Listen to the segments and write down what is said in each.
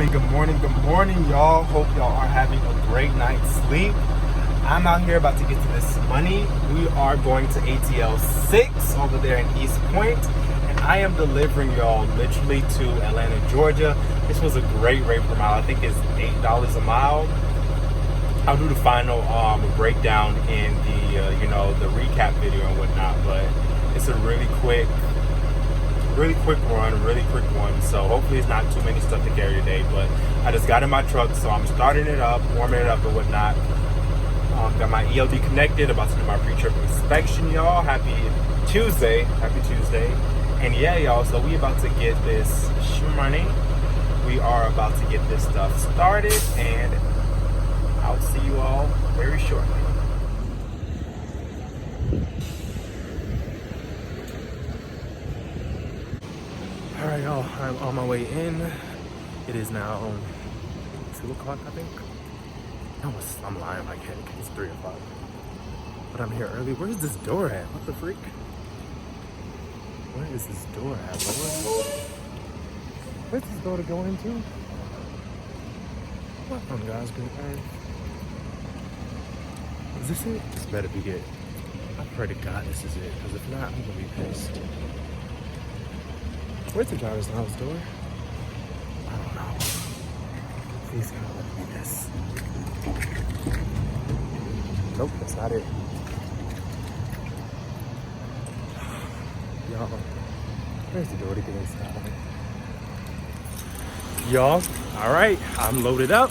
Good morning, y'all. Hope y'all are having a great night's sleep. I'm out here about to get to this money. We are going to ATL 6 over there in East Point, and I am delivering y'all literally to Atlanta, Georgia. This was a great rate per mile. I think it's $8 a mile. I'll do the final breakdown in the recap video and whatnot, but it's a really quick one, so hopefully it's not too many stuff to carry today. But I just got in my truck, so I'm starting it up, warming it up and whatnot. Got my ELD connected, about to do my pre-trip inspection, y'all. Happy Tuesday. And yeah, y'all, so we about to get this money. We are about to get this stuff started, and I'll see you all very shortly. All right, y'all, I'm on my way in. It is now 2 o'clock, I think. No, I'm lying like heck. It's 3 o'clock. But I'm here early. Where's this door at? What the freak? Where is this door at, Lord? Where's this door to go into? What on God's green earth? Is this it? This better be it. I pray to God this is it, because if not, I'm gonna be pissed. Where's the driver's lounge door? I don't know. Please God, let me this. Nope, that's not it. Y'all, where's the door to get inside? Y'all, all right, I'm loaded up.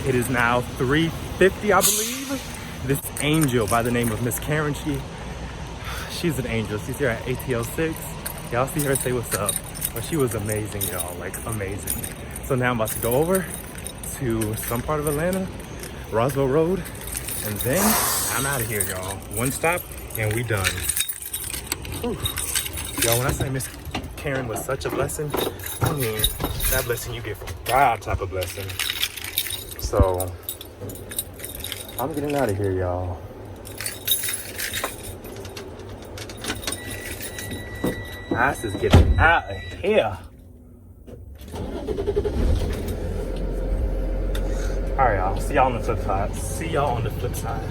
It is now 3:50, I believe. This angel by the name of Miss Karen, she's an angel. She's here at ATL 6. Y'all see her say what's up. But she was amazing, y'all, like amazing. So now I'm about to go over to some part of Atlanta, Roswell Road, and then I'm out of here, y'all. One stop and we done. Whew. Y'all, when I say Miss Karen was such a blessing, I mean that blessing you get from God type of blessing. So I'm getting out of here, y'all. Ass is getting out of here. All right, y'all. See y'all on the flip side.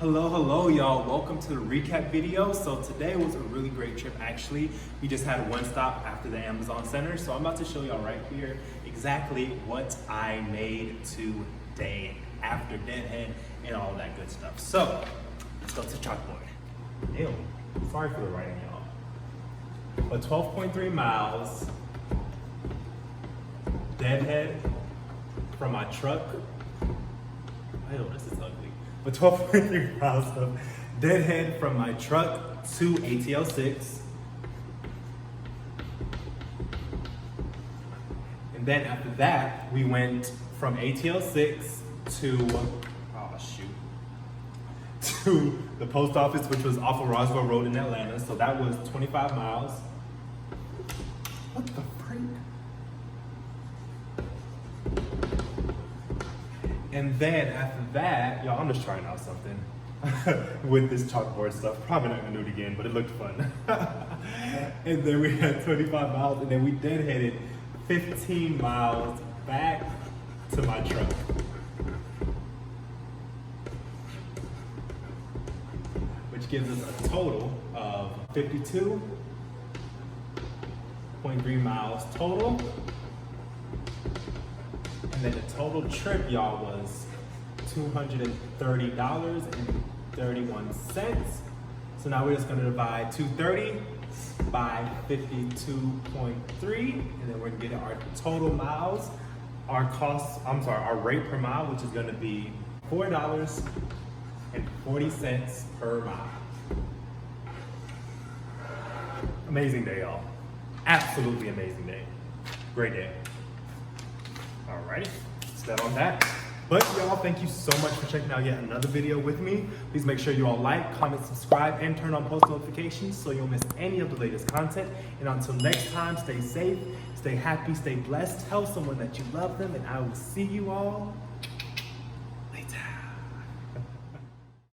Hello, y'all. Welcome to the recap video. So today was a really great trip, actually. We just had one stop after the Amazon Center. So I'm about to show y'all right here exactly what I made today after Deadhead and all that good stuff. So let's go to the chalkboard. Ew, sorry for the writing, y'all. But 12.3 miles, Deadhead from my truck. Ew, this is ugly. But 12.3 miles of Deadhead from my truck to ATL 6. And then after that, we went from ATL 6 to, to the post office, which was off of Roswell Road in Atlanta. So that was 25 miles. What the freak? And then after that, y'all, I'm just trying out something with this chalkboard stuff. Probably not gonna do it again, but it looked fun. And then we had 25 miles, and then we deadheaded 15 miles back to my truck. Which gives us a total of 52.3 miles total. And then the total trip, y'all, was $230.31. So now we're just gonna divide 230 by 52.3, and then we're gonna get our total miles. Our rate per mile, which is gonna be $4.40 per mile. Amazing day, y'all. Absolutely amazing day. Great day. Alrighty, that's that on that. But y'all, thank you so much for checking out yet another video with me. Please make sure you all like, comment, subscribe, and turn on post notifications so you'll miss any of the latest content. And until next time, stay safe, stay happy, stay blessed. Tell someone that you love them, and I will see you all